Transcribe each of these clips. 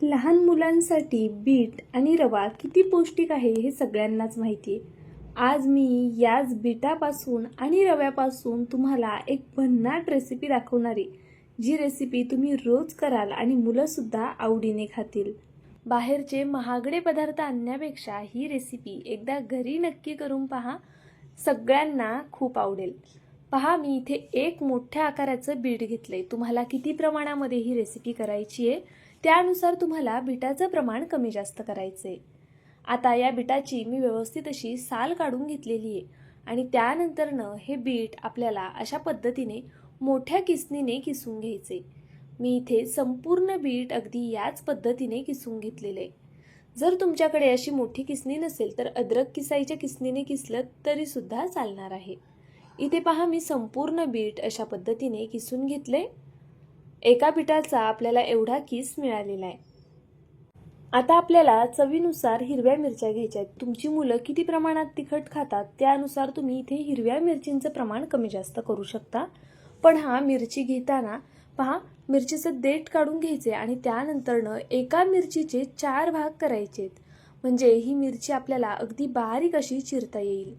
लहान मुलांसाठी बीट आणि रवा किती पौष्टिक आहे हे सगळ्यांनाच माहिती आहे. आज मी याच बीटापासून आणि रव्यापासून तुम्हाला एक भन्नाट रेसिपी दाखवणार आहे, जी रेसिपी तुम्ही रोज कराल आणि मुलंसुद्धा आवडीने खातील. बाहेरचे महागडे पदार्थ आणण्यापेक्षा ही रेसिपी एकदा घरी नक्की करून पहा, सगळ्यांना खूप आवडेल. पहा, मी इथे एक मोठ्या आकाराचं बीट घेतलंय. तुम्हाला किती प्रमाणामध्ये ही रेसिपी करायची आहे त्यानुसार तुम्हाला बीटाचं प्रमाण कमी जास्त करायचं आहे. आता या बीटाची मी व्यवस्थित अशी साल काढून घेतलेली आहे आणि त्यानंतरनं हे बीट आपल्याला अशा पद्धतीने मोठ्या किसणीने किसून घ्यायचे. मी इथे संपूर्ण बीट अगदी याच पद्धतीने किसून घेतलेलं आहे. जर तुमच्याकडे अशी मोठी किसणी नसेल तर अद्रक किसायच्या किसणीने किसलं तरी सुद्धा चालणार आहे. इथे पहा, मी संपूर्ण बीट अशा पद्धतीने किसून घेतले. एका बीटाचा आपल्याला एवढा किस मिळालेला आहे. आता आपल्याला चवीनुसार हिरव्या मिरच्या घ्यायच्या आहेत. तुमची मुलं किती प्रमाणात तिखट खातात त्यानुसार तुम्ही इथे हिरव्या मिरचींचं प्रमाण कमी जास्त करू शकता. पण हा मिरची घेताना पहा, मिरचीचं देठ काढून घ्यायचे आणि त्यानंतरनं एका मिरचीचे 4 भाग करायचे, म्हणजे ही मिरची आपल्याला अगदी बारीक अशी चिरता येईल.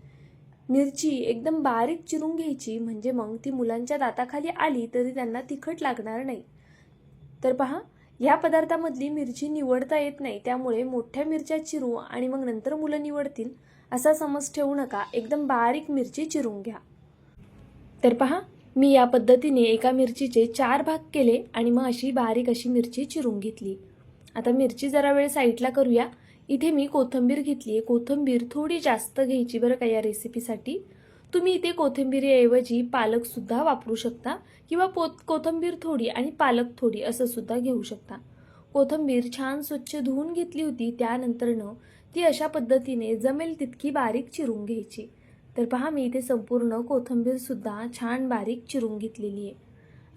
मिरची एकदम बारीक चिरून घ्यायची, म्हणजे मग ती मुलांच्या दाताखाली आली तरी त्यांना तिखट लागणार नाही. तर पहा, या पदार्थामधली मिरची निवडता येत नाही, त्यामुळे मोठ्या मिरच्या चिरू आणि मग नंतर मुलं निवडतील असा समज ठेवू नका. एकदम बारीक मिरची चिरून घ्या. तर पहा, मी या पद्धतीने एका मिरचीचे 4 भाग केले आणि मग अशी बारीक अशी मिरची चिरून घेतली. आता मिरची जरा वेळ साईडला करूया. इथे मी कोथिंबीर घेतली आहे. कोथिंबीर थोडी जास्त घ्यायची बरं का या रेसिपीसाठी. तुम्ही इथे कोथिंबीरीऐवजी पालकसुद्धा वापरू शकता किंवा कोथिंबीर थोडी आणि पालक थोडी असं सुद्धा घेऊ शकता. कोथिंबीर छान स्वच्छ धुवून घेतली होती. त्यानंतरनं ती अशा पद्धतीने जमेल तितकी बारीक चिरून घ्यायची. तर पहा, मी इथे संपूर्ण कोथिंबीरसुद्धा छान बारीक चिरून घेतलेली आहे.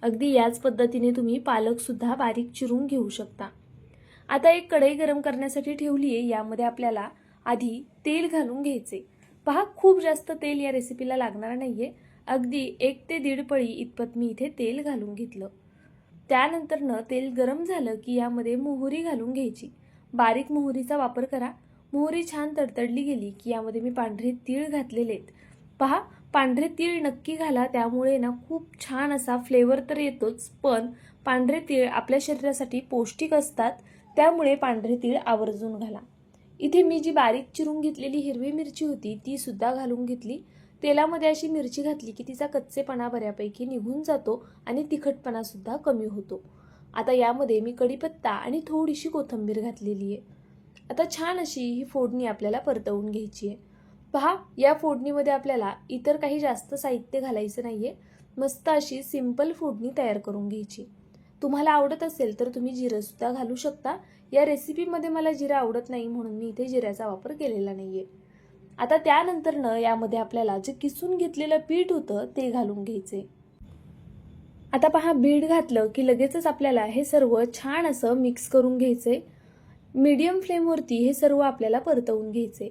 अगदी याच पद्धतीने तुम्ही पालकसुद्धा बारीक चिरून घेऊ शकता. आता एक कढई गरम करण्यासाठी ठेवली आहे. यामध्ये आपल्याला आधी तेल घालून घ्यायचे. पहा, खूप जास्त तेल या रेसिपीला लागणार नाहीये. अगदी 1 ते 1.5 पळी इतपत मी इथे तेल घालून घेतलं. त्यानंतरनं तेल गरम झालं की यामध्ये मोहरी घालून घ्यायची. बारीक मोहरीचा वापर करा. मोहरी छान तडतडली गेली की यामध्ये मी पांढरे तीळ घातलेले आहेत. पहा, पांढरे तीळ नक्की घाला, त्यामुळे ना खूप छान असा फ्लेवर तर येतोच, पण पांढरे तीळ आपल्या शरीरासाठी पौष्टिक असतात, त्यामुळे पांढरे तीळ आवर्जून घाला. इथे मी जी बारीक चिरून घेतलेली हिरवी मिरची होती ती सुद्धा घालून घेतली. तेलामध्ये अशी मिरची घातली की तिचा कच्चेपणा बऱ्यापैकी निघून जातो आणि तिखटपणा सुद्धा कमी होतो. आता यामध्ये मी कढीपत्ता आणि थोडीशी कोथिंबीर घातलेली आहे. आता छान अशी ही फोडणी आपल्याला परतवून घ्यायची आहे. पहा, या फोडणीमध्ये आपल्याला इतर काही जास्त साहित्य घालायचं नाहीये. मस्त अशी सिंपल फोडणी तयार करून घ्यायची. तुम्हाला आवडत असेल तर तुम्ही जिरं सुद्धा घालू शकता. या रेसिपीमध्ये मला जिरं आवडत नाही म्हणून मी इथे जिऱ्याचा वापर केलेला नाहीये. आता त्यानंतरनं यामध्ये आपल्याला जे किसून घेतलेलं पीठ होतं ते घालून घ्यायचे. आता पहा, बीट घातलं की लगेचच आपल्याला हे सर्व छान असं मिक्स करून घ्यायचे. मीडियम फ्लेमवरती हे सर्व आपल्याला परतवून घ्यायचे.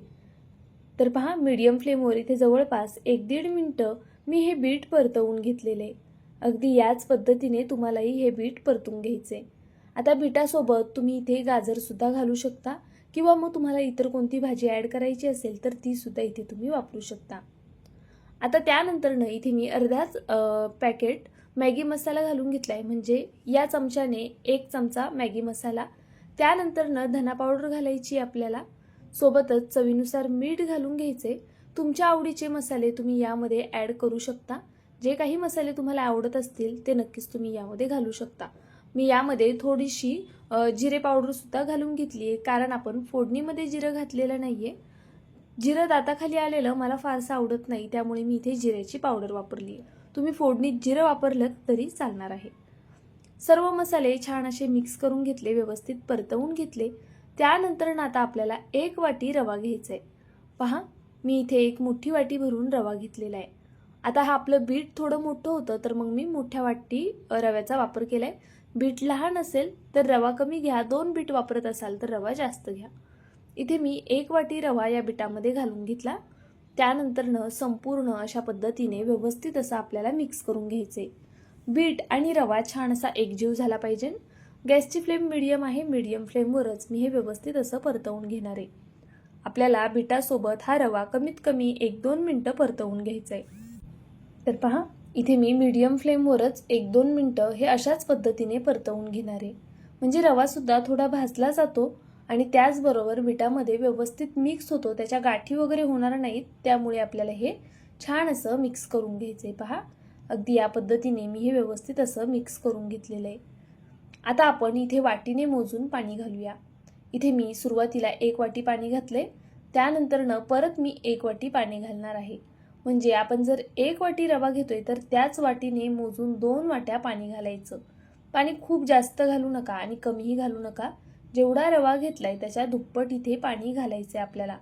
तर पहा, मीडियम फ्लेमवर इथे जवळपास 1-1.5 मिनिटं मी हे बीट परतवून घेतलेले. अगदी याच पद्धतीने तुम्हालाही हे बीट परतून घ्यायचे. आता बीटासोबत तुम्ही इथे गाजरसुद्धा घालू शकता किंवा मग तुम्हाला इतर कोणती भाजी ॲड करायची असेल तर ती सुद्धा इथे तुम्ही वापरू शकता. आता त्यानंतरनं इथे मी अर्धाच पॅकेट मॅगी मसाला घालून घेतला आहे, म्हणजे या चमच्याने 1 चमचा मॅगी मसाला. त्यानंतरनं धना पावडर घालायची आपल्याला. सोबतच चवीनुसार मीठ घालून घ्यायचे. तुमच्या आवडीचे मसाले तुम्ही यामध्ये ॲड करू शकता. जे काही मसाले तुम्हाला आवडत असतील ते नक्कीच तुम्ही यामध्ये घालू शकता. मी यामध्ये थोडीशी जिरे पावडरसुद्धा घालून घेतली आहे, कारण आपण फोडणीमध्ये जिरं घातलेलं नाही आहे. जिरं दाताखाली आलेलं मला फारसं आवडत नाही, त्यामुळे मी इथे जिऱ्याची पावडर वापरली आहे. तुम्ही फोडणीत जिरं वापरलं तरी चालणार आहे. सर्व मसाले छान असे मिक्स करून घेतले, व्यवस्थित परतवून घेतले. त्यानंतर आता आपल्याला 1 वाटी रवा घ्यायचा आहे. पहा, मी इथे 1 मोठी वाटी भरून रवा घेतलेला आहे. आता हा आपलं बीट थोडं मोठं होतं तर मग मी मोठ्या वाटी रव्याचा वापर केला आहे. बीट लहान असेल तर रवा कमी घ्या, 2 बीट वापरत असाल तर रवा जास्त घ्या. इथे मी 1 वाटी रवा या बीटामध्ये घालून घेतला. त्यानंतरनं संपूर्ण अशा पद्धतीने व्यवस्थित असं आपल्याला मिक्स करून घ्यायचे. बीट आणि रवा छान असा एकजीव झाला पाहिजे. गॅसची फ्लेम मीडियम आहे. मीडियम फ्लेमवरच मी हे व्यवस्थित असं परतवून घेणार आहे. आपल्याला बीटासोबत हा रवा कमीत कमी 1-2 मिनटं परतवून घ्यायचा आहे. तर पहा, इथे मी मीडियम फ्लेमवरच 1-2 मिनटं हे अशाच पद्धतीने परतवून घेणार आहे. म्हणजे रवासुद्धा थोडा भाजला जातो आणि त्याचबरोबर बीटामध्ये व्यवस्थित मिक्स होतो, त्याच्या गाठी वगैरे होणार नाहीत. त्यामुळे आपल्याला हे छान असं मिक्स करून घ्यायचं आहे. पहा, अगदी या पद्धतीने मी हे व्यवस्थित असं मिक्स करून घेतलेलं आहे. आता आपण इथे वाटीने मोजून पाणी घालूया. इथे मी सुरुवातीला 1 वाटी पाणी घातले, त्यानंतरनं परत मी 1 वाटी पाणी घालणार आहे. म्हणजे आपण जर 1 वाटी रवा घेतोय तर त्याच वाटीने मोजून 2 वाट्या पाणी घालायचं. पाणी खूप जास्त घालू नका आणि कमीही घालू नका. जेवढा रवा घेतलाय त्याच्या दुप्पट इथे पाणी घालायचे आपल्याला.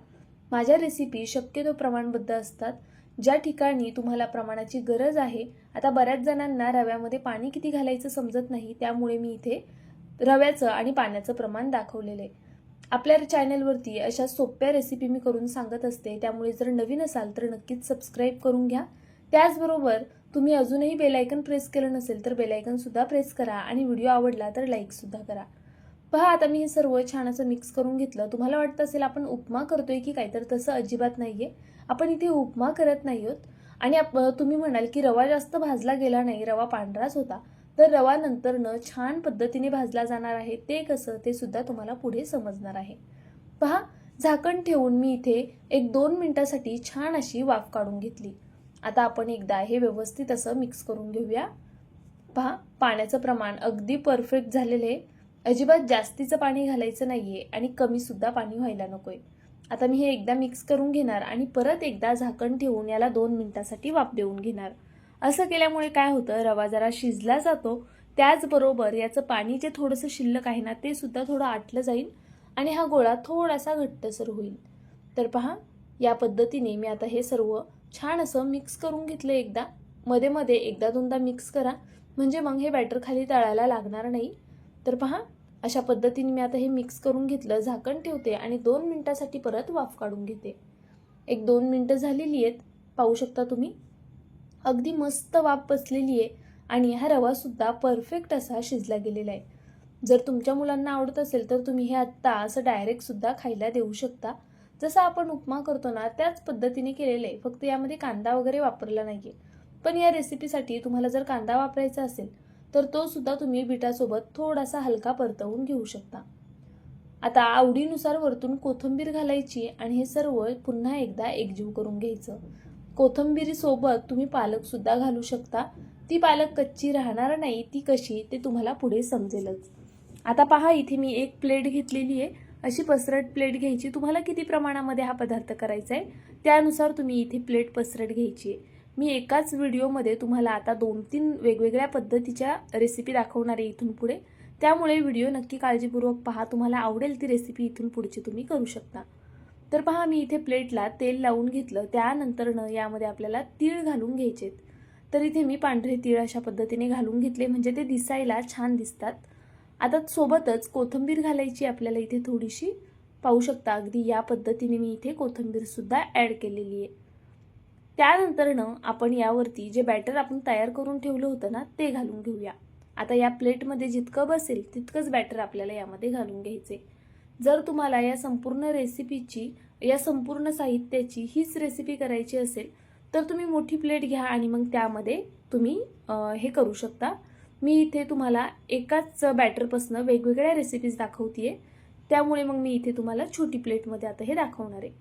माझ्या रेसिपी शक्यतो प्रमाणबद्ध असतात. ज्या ठिकाणी तुम्हाला प्रमाणाची गरज आहे, आता बऱ्याच जणांना रव्यामध्ये पाणी किती घालायचं समजत नाही, त्यामुळे मी इथे रव्याचं आणि पाण्याचं प्रमाण दाखवलेलं आहे. आपल्या चॅनलवरती अशा सोप्या रेसिपी मी करून सांगत असते, त्यामुळे जर नवीन असाल तर नक्कीच सबस्क्राईब करून घ्या. त्याचबरोबर तुम्ही अजूनही बेल आयकन प्रेस केलं नसेल तर बेल आयकन सुद्धा प्रेस करा आणि व्हिडिओ आवडला तर लाईक सुद्धा करा. पहा, आता मी हे सर्व छान असं मिक्स करून घेतलं. तुम्हाला वाटतं असेल आपण उपमा करतोय की काय, तर तसं अजिबात नाहीये. आपण इथे उपमा करत नाही आहोत. आणि तुम्ही म्हणाल की रवा जास्त भाजला गेला नाही, रवा पांढराच होता. तर रवा नंतरनं छान पद्धतीने भाजला जाणार आहे. ते कसं ते सुद्धा तुम्हाला पुढे समजणार आहे. पहा, झाकण ठेवून मी इथे 1-2 मिनिटासाठी छान अशी वाफ काढून घेतली. आता आपण एकदा हे व्यवस्थित असं मिक्स करून घेऊया. पहा, पाण्याचं प्रमाण अगदी परफेक्ट झालेलं आहे. अजिबात जास्तीचं पाणी घालायचं नाहीये आणि कमी सुद्धा पाणी व्हायला नकोय. आता मी हे एकदा मिक्स करून घेणार आणि परत एकदा झाकण ठेवून याला 2 मिनिटासाठी वाफ देऊन घेणार. असं केल्यामुळे काय होतं, रवा जरा शिजला जातो. त्याचबरोबर याचं पाणी जे थोडंसं शिल्लक आहे ना, ते सुद्धा थोडं आटलं जाईल आणि हा गोळा थोडासा घट्टसर होईल. तर पहा, या पद्धतीने मी आता हे सर्व छान असं मिक्स करून घेतलं. एकदा मध्ये मध्ये 1-2दा मिक्स करा, म्हणजे मग हे बॅटर खाली तळायला लागणार नाही. तर पहा, अशा पद्धतीने मी आता हे मिक्स करून घेतलं. झाकण ठेवते आणि 2 मिनिटासाठी परत वाफ काढून घेते. 1-2 मिनिटं झालेली आहेत. पाहू शकता तुम्ही, अगदी मस्त वाफ बसलेली आहे आणि हा रवा सुद्धा परफेक्ट असा शिजला गेलेला आहे. जर तुमच्या मुलांना आवडत असेल तर तुम्ही हे आत्ता असं डायरेक्ट सुद्धा खायला देऊ शकता. जसं आपण उपमा करतो ना, त्याच पद्धतीने केलेलं आहे. फक्त यामध्ये कांदा वगैरे वापरला नाहीये. पण या रेसिपीसाठी तुम्हाला जर कांदा वापरायचा असेल तर तो सुद्धा तुम्ही बीटासोबत थोडासा हलका परतवून घेऊ शकता. आता आवडीनुसार वरतून कोथिंबीर घालायची आणि हे सर्व पुन्हा एकदा एकजीव करून घ्यायचं. कोथिंबीरीसोबत तुम्ही पालक सुद्धा घालू शकता. ती पालक कच्ची राहणार नाही. ती कशी ते तुम्हाला पुढे समजेलच. आता पहा, इथे मी 1 प्लेट घेतलेली आहे. अशी पसरट प्लेट घ्यायची. तुम्हाला किती प्रमाणामध्ये हा पदार्थ करायचा आहे त्यानुसार तुम्ही इथे प्लेट पसरट घ्यायची आहे. मी एकाच व्हिडिओमध्ये तुम्हाला आता 2-3 वेगवेगळ्या पद्धतीच्या रेसिपी दाखवणार आहे इथून पुढे. त्यामुळे व्हिडिओ नक्की काळजीपूर्वक पहा. तुम्हाला आवडेल ती रेसिपी इथून पुढची तुम्ही करू शकता. तर पहा, मी इथे प्लेटला तेल लावून घेतलं. त्यानंतरनं यामध्ये आपल्याला तीळ घालून घ्यायचेत. तर इथे मी पांढरे तीळ अशा पद्धतीने घालून घेतले, म्हणजे ते दिसायला छान दिसतात. आता सोबतच कोथिंबीर घालायची आपल्याला इथे थोडीशी. पाहू शकता अगदी या पद्धतीने मी इथे कोथिंबीर सुद्धा ॲड केलेली आहे. त्यानंतरनं आपण यावरती जे बॅटर आपण तयार करून ठेवलं होतं ना, ते घालून घेऊया. आता या प्लेटमध्ये जितकं बसेल तितकंच बॅटर आपल्याला यामध्ये घालून घ्यायचे. जर तुम्हाला या संपूर्ण रेसिपीची, या संपूर्ण साहित्याची हीच रेसिपी करायची असेल तर तुम्ही मोठी प्लेट घ्या आणि मग त्यामध्ये तुम्ही हे करू शकता. मी इथे तुम्हाला एकाच बॅटरपासून वेगवेगळ्या रेसिपीज दाखवतेय, त्यामुळे मग मी इथे तुम्हाला छोटी प्लेटमध्ये आता हे दाखवणार आहे.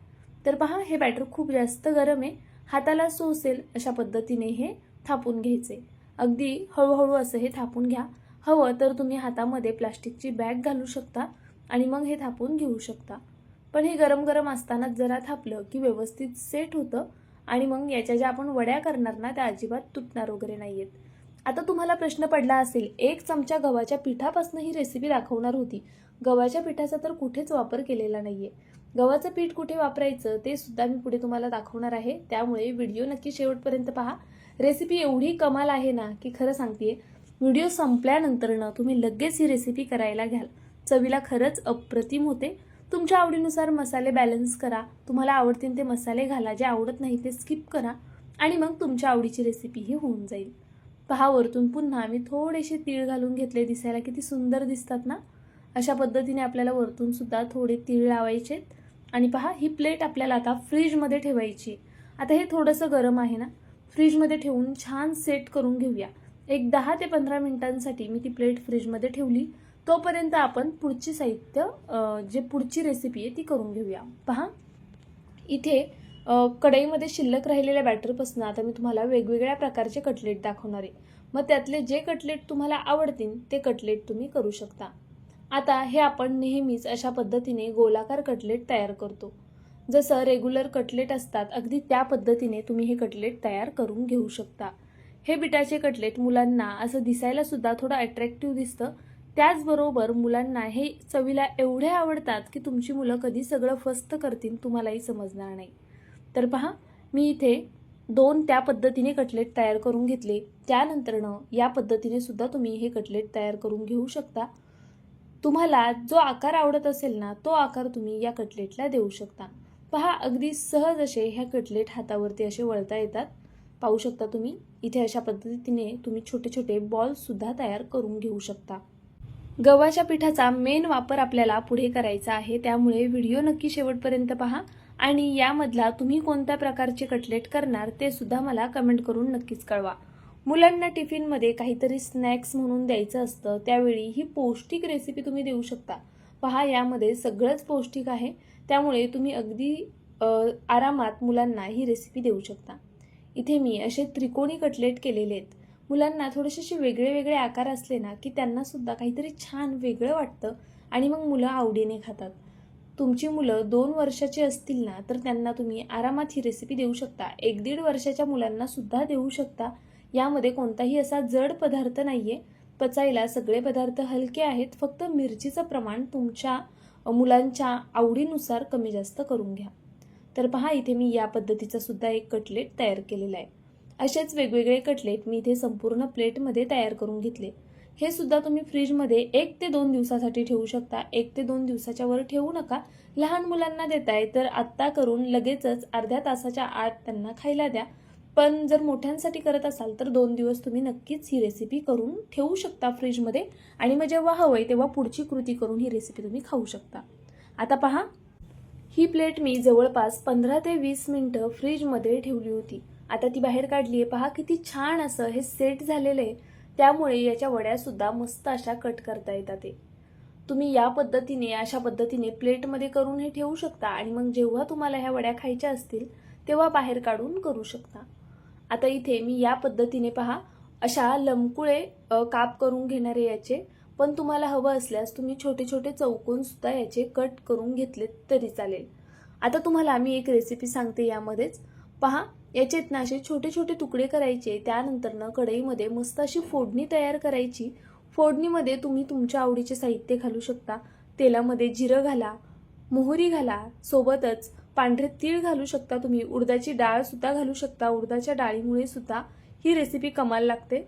तर पहा, हे बॅटर खूप जास्त गरम आहे. हाताला सोसेल अशा पद्धतीने हे थापून घ्यायचे. अगदी हळूहळू असं हे थापून घ्या. हवं तर तुम्ही हातामध्ये प्लास्टिकची बॅग घालू शकता आणि मग हे थापून घेऊ शकता. पण हे गरम गरम असतानाच जरा थापलं की व्यवस्थित सेट होतं आणि मग याच्या ज्या आपण वड्या करणार ना, त्या अजिबात तुटणार वगैरे नाहीयेत. आता तुम्हाला प्रश्न पडला असेल, 1 चमचा गव्हाच्या पिठापासून ही रेसिपी दाखवणार होती. गव्हाच्या पिठाचा तर कुठेच वापर केलेला नाहीये. गव्हाचं पीठ कुठे वापरायचं ते सुद्धा मी पुढे तुम्हाला दाखवणार आहे. त्यामुळे व्हिडिओ नक्की शेवटपर्यंत पहा. रेसिपी एवढी कमाल आहे ना की खरं सांगतेय, व्हिडिओ संपल्यानंतर ना तुम्ही लगेच ही रेसिपी करायला घ्याल. चवीला खरंच अप्रतिम होते. तुमच्या आवडीनुसार मसाले बॅलन्स करा. तुम्हाला आवडतील ते मसाले घाला, जे आवडत नाही ते स्किप करा आणि मग तुमच्या आवडीची रेसिपी ही होऊन जाईल. पहा वरतून पुन्हा मी थोडेसे तीळ घालून घेतले, दिसायला किती सुंदर दिसतात ना. अशा पद्धतीने आपल्याला वरतून सुद्धा थोडे तीळ लावायचे. आणि पहा ही प्लेट आपल्याला आता फ्रीजमध्ये ठेवायची. आता हे थोडंसं गरम आहे ना, फ्रीजमध्ये ठेवून छान सेट करून घेऊया. एक 10 ते 15 मिनिटांसाठी मी ती प्लेट फ्रीजमध्ये ठेवली. तोपर्यंत आपण पुढची साहित्य जे पुढची रेसिपी आहे ती करून घेऊया. पहा इथे कढईमध्ये शिल्लक राहिलेल्या बॅटरपासून आता मी तुम्हाला वेगवेगळ्या प्रकारचे कटलेट दाखवणार आहे. मग त्यातले जे कटलेट तुम्हाला आवडतील ते कटलेट तुम्ही करू शकता. आता हे आपण नेहमीच अशा पद्धतीने गोलाकार कटलेट तयार करतो. जसं रेग्युलर कटलेट असतात अगदी त्या पद्धतीने तुम्ही हे कटलेट तयार करून घेऊ शकता. हे बिटाचे कटलेट मुलांना असं दिसायला सुद्धा थोडं अट्रॅक्टिव्ह दिसतं. त्याचबरोबर मुलांना हे चवीला एवढे आवडतात की तुमची मुलं कधी सगळं फस्त करतील तुम्हालाही समजणार नाही. तर पहा मी इथे 2 त्या पद्धतीने कटलेट तयार करून घेतले. त्यानंतरनं या पद्धतीने सुद्धा तुम्ही हे कटलेट तयार करून घेऊ शकता. तुम्हाला जो आकार आवडत असेल ना तो आकार तुम्ही या कटलेटला देऊ शकता. पहा अगदी सहज असे ह्या कटलेट हातावरती असे वळता येतात. पाहू शकता तुम्ही इथे अशा पद्धतीने तुम्ही छोटे छोटे बॉल्स सुद्धा तयार करून घेऊ शकता. गव्हाच्या पिठाचा मेन वापर आपल्याला पुढे करायचा आहे, त्यामुळे व्हिडिओ नक्की शेवटपर्यंत पहा. आणि यामधला तुम्ही कोणत्या प्रकारचे कटलेट करणार ते सुद्धा मला कमेंट करून नक्कीच कळवा. मुलांना टिफिनमध्ये काहीतरी स्नॅक्स म्हणून द्यायचं असतं, त्यावेळी ही पौष्टिक रेसिपी तुम्ही देऊ शकता. पहा यामध्ये सगळंच पौष्टिक आहे, त्यामुळे तुम्ही अगदी आरामात मुलांना ही रेसिपी देऊ शकता. इथे मी असे त्रिकोणी कटलेट केलेले आहेत. मुलांना थोडेसे वेगळे वेगळे आकार असले ना की त्यांना सुद्धा काहीतरी छान वेगळं वाटतं आणि मग मुलं आवडीने खातात. तुमची मुलं 2 वर्षाची असतील ना तर त्यांना तुम्ही आरामात ही रेसिपी देऊ शकता. 1-1.5 वर्षाच्या मुलांना सुद्धा देऊ शकता. यामध्ये कोणताही असा जड पदार्थ नाहीये. पचायला सगळे पदार्थ हलके आहेत. फक्त मिरचीचं प्रमाण तुमच्या मुलांच्या आवडीनुसार कमी जास्त करून घ्या. तर पहा इथे मी या पद्धतीचा सुद्धा एक कटलेट तयार केलेला आहे. असेच वेगवेगळे कटलेट मी इथे संपूर्ण प्लेटमध्ये तयार करून घेतले. हे सुद्धा तुम्ही फ्रीजमध्ये 1 ते 2 दिवसासाठी ठेवू शकता. 1 ते 2 दिवसाच्या वर ठेवू नका. लहान मुलांना देताय तर आत्ता करून लगेचच अर्ध्या तासाच्या आत त्यांना खायला द्या. पण जर मोठ्यांसाठी करत असाल तर 2 दिवस तुम्ही नक्कीच ही रेसिपी करून ठेवू शकता फ्रीजमध्ये. आणि मग जेव्हा हवंय तेव्हा पुढची कृती करून ही रेसिपी तुम्ही खाऊ शकता. आता पहा ही प्लेट मी जवळपास 15 ते 20 मिनिटं फ्रीजमध्ये ठेवली होती. आता ती बाहेर काढली आहे. पहा किती छान असं हे सेट झालेलं आहे. त्यामुळे याच्या वड्या सुद्धा मस्त अशा कट करता येतात. तुम्ही या पद्धतीने अशा पद्धतीने प्लेटमध्ये करून हे ठेवू शकता आणि मग जेव्हा तुम्हाला ह्या वड्या खायच्या असतील तेव्हा बाहेर काढून करू शकता. आता इथे मी या पद्धतीने पहा अशा लंबकुळे काप करून घेणारे याचे. पण तुम्हाला हवं असल्यास तुम्ही छोटे छोटे चौकोन सुद्धा याचे कट करून घेतले तरी चालेल. आता तुम्हाला मी एक रेसिपी सांगते यामध्येच. पहा याचेत ना असे छोटे छोटे तुकडे करायचे. त्यानंतर कढईमध्ये मस्त अशी फोडणी तयार करायची. फोडणीमध्ये तुम्ही तुमच्या आवडीचे साहित्य घालू शकता. तेलामध्ये जिरं घाला, मोहरी घाला, सोबतच पांढरे तीळ घालू शकता. तुम्ही उडदाची डाळ सुद्धा घालू शकता. उडदाच्या डाळीमुळे सुद्धा ही रेसिपी कमाल लागते.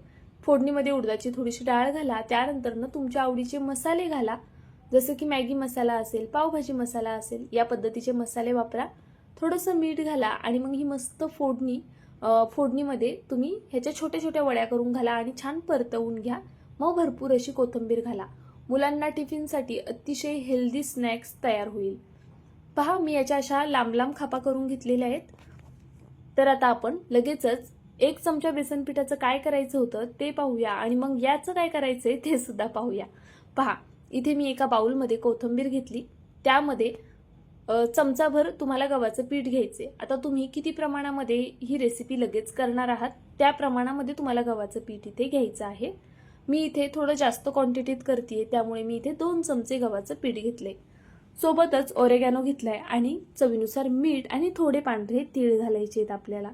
फोडणीमध्ये उडदाची थोडीशी डाळ घाला. त्यानंतर तुमच्या आवडीचे मसाले घाला. जसं की मॅगी मसाला असेल, पावभाजी मसाला असेल, या पद्धतीचे मसाले वापरा. थोडंसं मीठ घाला आणि मग ही मस्त फोडणीमध्ये तुम्ही ह्याच्या छोट्या छोट्या वड्या करून घाला आणि छान परतवून घ्या. मग भरपूर अशी कोथिंबीर घाला. मुलांना टिफिनसाठी अतिशय हेल्दी स्नॅक्स तयार होईल. पहा मी याच्या अशा लांब लांब खापा करून घेतलेल्या आहेत. तर आता आपण लगेचच 1 चमचा बेसन पिठाचं काय करायचं होतं ते पाहूया आणि मग याचं काय करायचंय ते सुद्धा पाहूया. पहा इथे मी एका बाउलमध्ये कोथिंबीर घेतली. त्यामध्ये चमचाभर तुम्हाला गव्हाचं पीठ घ्यायचे. आता तुम्ही किती प्रमाणामध्ये ही रेसिपी लगेच करणार आहात त्या प्रमाणामध्ये तुम्हाला गव्हाचं पीठ इथे घ्यायचं आहे. मी इथे थोडं जास्त क्वांटिटीत करते त्यामुळे मी इथे 2 चमचे गव्हाचं पीठ घेतले. सोबतच ओरेगॅनो घेतलाय आणि चवीनुसार मीठ आणि थोडे पांढरे तीळ घालायचे आहेत आपल्याला.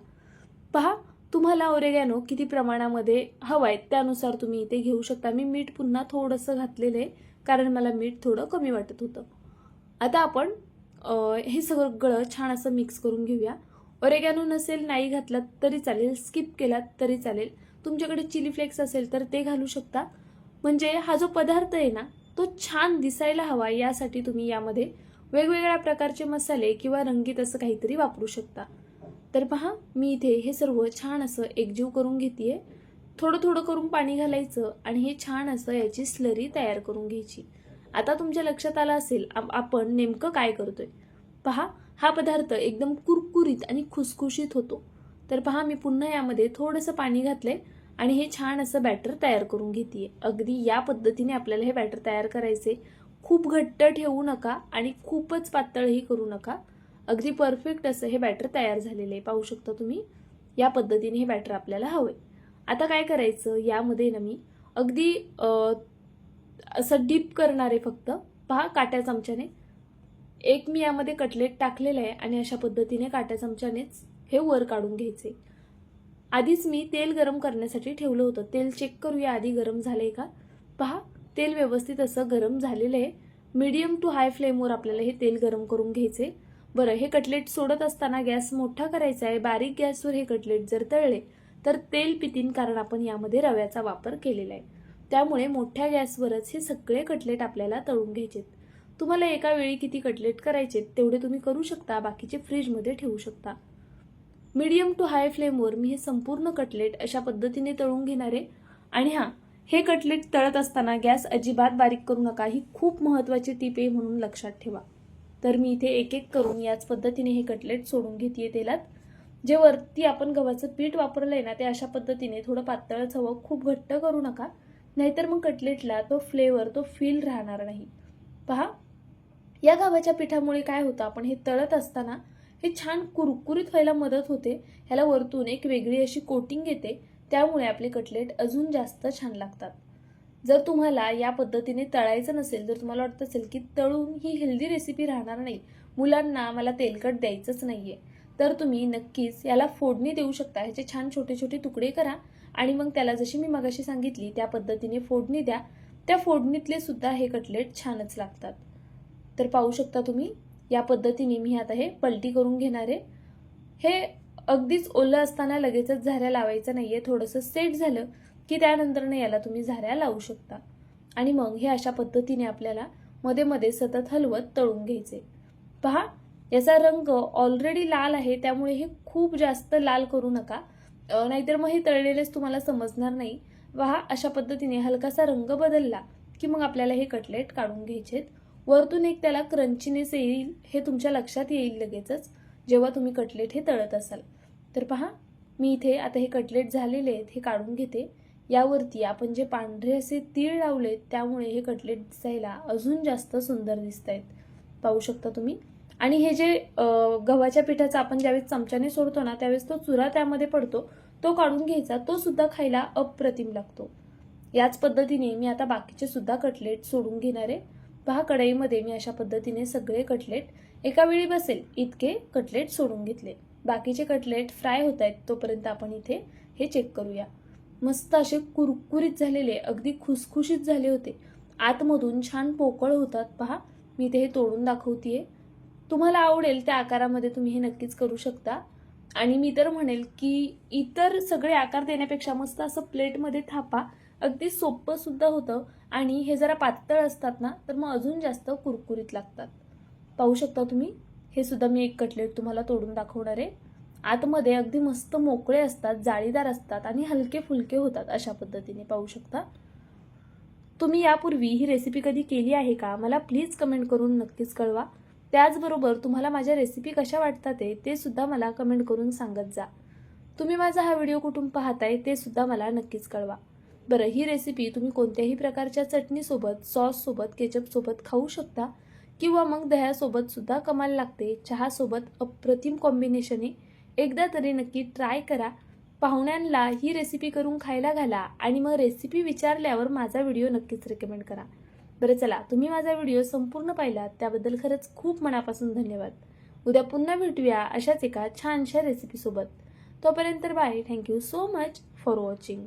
पहा तुम्हाला ओरेगॅनो किती प्रमाणामध्ये हवाय त्यानुसार तुम्ही इथे घेऊ शकता. मी मीठ पुन्हा थोडंसं घातलेलं आहे कारण मला मीठ थोडं कमी वाटत होतं. आता आपण हे सगळं छान असं मिक्स करून घेऊया. ओरेगॅनो नसेल नाही घातलात तरी चालेल, स्किप केलात तरी चालेल. तुमच्याकडे चिली फ्लेक्स असेल तर ते घालू शकता. म्हणजे हा जो पदार्थ आहे ना तो छान दिसायला हवा यासाठी तुम्ही यामध्ये वेगवेगळ्या प्रकारचे मसाले किंवा रंगीत असं काहीतरी वापरू शकता. तर पहा मी इथे हे सर्व छान असं एकजीव करून घेतेय. थोडं थोडं करून पाणी घालायचं आणि हे छान असं याची स्लरी तयार करून घ्यायची. आता तुमच्या लक्षात आलं असेल आपण नेमकं काय करतोय. पहा, हा पदार्थ एकदम कुरकुरीत आणि खुसखुशीत होतो. तर पहा, मी पुन्हा यामध्ये थोडंसं पाणी घातलंय आणि हे छान असं बॅटर तयार करून घेतेय. अगदी या पद्धतीने आपल्याला हे बॅटर तयार करायचे. खूप घट्ट ठेवू नका आणि खूपच पातळही करू नका. अगदी परफेक्ट असं हे बॅटर तयार झालेलं आहे. पाहू शकता तुम्ही, या पद्धतीने हे बॅटर आपल्याला हवंय. आता काय करायचं, यामध्ये ना मी अगदी असं डीप करणार आहे फक्त. पहा, काट्या चमच्याने एक मी यामध्ये कटलेट टाकलेलं आहे आणि अशा पद्धतीने काट्या चमच्यानेच हे वर काढून घ्यायचे. आधीच मी तेल गरम करण्यासाठी ठेवलं होतं. तेल चेक करूया आधी गरम झालंय का. पहा, तेल व्यवस्थित असं गरम झालेलं आहे. मीडियम टू हाय फ्लेमवर आपल्याला हे तेल गरम करून घ्यायचे. बरं, हे कटलेट सोडत असताना गॅस मोठा करायचा आहे. बारीक गॅसवर हे कटलेट जर तळले तर तेल पितीन, कारण आपण यामध्ये रव्याचा वापर केलेला आहे. त्यामुळे मोठ्या गॅसवरच हे सगळे कटलेट आपल्याला तळून घ्यायचे. तुम्हाला एका वेळी किती कटलेट करायचे तेवढे तुम्ही करू शकता, बाकीचे फ्रीजमध्ये ठेवू शकता. मीडियम टू हाय फ्लेमवर मी हे संपूर्ण कटलेट अशा पद्धतीने तळून घेणार आहे. आणि हां, हे कटलेट तळत असताना गॅस अजिबात बारीक करू नका. ही खूप महत्त्वाची टीप आहे, म्हणून लक्षात ठेवा. तर मी इथे एक एक करून याच पद्धतीने हे कटलेट सोडून घेतेय तेलात. जे वरती आपण गव्हाचं पीठ वापरलंय ना, ते अशा पद्धतीने थोडं पातळच हवं, खूप घट्ट करू नका, नाहीतर मग कटलेटला तो फ्लेवर, तो फील राहणार नाही. पहा, या गव्हाच्या पिठामुळे काय होतं, आपण हे तळत असताना हे छान कुरकुरीत व्हायला मदत होते. ह्याला वरतून एक वेगळी अशी कोटिंग येते, त्यामुळे आपले कटलेट अजून जास्त छान लागतात. जर तुम्हाला या पद्धतीने तळायचं नसेल, जर तुम्हाला वाटत असेल की तळून ही हेल्दी रेसिपी राहणार नाही, मुलांना मला तेलकट द्यायचंच नाहीये, तर तुम्ही नक्कीच याला फोडणी देऊ शकता. ह्याचे छान छोटे छोटे तुकडे करा आणि मग त्याला जशी मी मगाशी सांगितली त्या पद्धतीने फोडणी द्या. त्या फोडणीतले सुद्धा हे कटलेट छानच लागतात. तर पाहू शकता तुम्ही, या पद्धतीने मी आता हे पलटी करून घेणार आहे. हे अगदीच ओलं असताना लगेचच झाऱ्या लावायचं नाहीये. थोडंसं सेट झालं की त्यानंतर याला तुम्ही झाऱ्या लावू शकता. आणि मग हे अशा पद्धतीने आपल्याला मध्ये मध्ये सतत हलवत तळून घ्यायचे. पहा, याचा रंग ऑलरेडी लाल आहे, त्यामुळे हे खूप जास्त लाल करू नका, नाहीतर मग हे तळलेलेच तुम्हाला समजणार नाही. पहा, अशा पद्धतीने हलकासा रंग बदलला की मग आपल्याला हे कटलेट काढून घ्यायचेत. वरतून एक त्याला क्रंचीनेस येईल, हे तुमच्या लक्षात येईल लगेचच जेव्हा तुम्ही कटलेट हे तळत असाल. तर पहा, मी इथे आता हे कटलेट झालेले आहेत, हे काढून घेते. यावरती आपण जे पांढरे असे तीळ लावलेत, त्यामुळे हे कटलेट दिसायला अजून जास्त सुंदर दिसत आहेत. पाहू शकता तुम्ही. आणि हे जे गव्हाच्या पिठाचा आपण ज्यावेळेस चमच्याने सोडतो ना, त्यावेळेस तो चुरा त्यामध्ये पडतो, तो काढून घ्यायचा. तो सुद्धा खायला अप्रतिम लागतो. याच पद्धतीने मी आता बाकीचे सुद्धा कटलेट सोडून घेणार आहे. पहा, कढईमध्ये मी अशा पद्धतीने सगळे कटलेट एका वेळी बसेल इतके कटलेट सोडून घेतले. बाकीचे कटलेट फ्राय होत आहेत, तोपर्यंत आपण इथे हे चेक करूया. मस्त असे कुरकुरीत झालेले, अगदी खुसखुशीत झाले होते. आतमधून छान पोकळ होतात. पहा, मी इथे हे तोडून दाखवतेय. तुम्हाला आवडेल त्या आकारामध्ये तुम्ही हे नक्कीच करू शकता. आणि मी तर म्हणेल की इतर सगळे आकार देण्यापेक्षा मस्त असं प्लेटमध्ये थापा, अगदी सोपं सुद्धा होतं. आणि हे जरा पातळ असतात ना, तर मग अजून जास्त कुरकुरीत लागतात. पाहू शकता तुम्ही, हे सुद्धा मी एक कटलेट तुम्हाला तोडून दाखवणार आहे. आतमध्ये अगदी मस्त मोकळे असतात, जाळीदार असतात आणि हलके फुलके होतात. अशा पद्धतीने पाहू शकता. तुम्ही यापूर्वी ही रेसिपी कधी केली आहे का, मला प्लीज कमेंट करून नक्कीच कळवा. त्याचबरोबर तुम्हाला माझ्या रेसिपी कशा वाटतात ते सुद्धा मला कमेंट करून सांगत जा. तुम्ही माझा हा व्हिडिओ कुठून पाहताय ते सुद्धा मला नक्कीच कळवा. बरं, ही रेसिपी तुम्ही कोणत्याही प्रकारच्या चटणीसोबत, सॉससोबत, केचपसोबत खाऊ शकता किंवा मग दह्यासोबत सुद्धा कमाल लागते. चहासोबत अप्रतिम कॉम्बिनेशन आहे. एकदा तरी नक्की ट्राय करा. पाहुण्यांना ही रेसिपी करून खायला घाला आणि मग रेसिपी विचारल्यावर माझा व्हिडिओ नक्कीच रेकमेंड करा. बरं, चला, तुम्ही माझा व्हिडिओ संपूर्ण पाहिलात त्याबद्दल खरंच खूप मनापासून धन्यवाद. उद्या पुन्हा भेटूया अशाच एका छानशा रेसिपीसोबत. तोपर्यंत bye. Thank you so much for watching.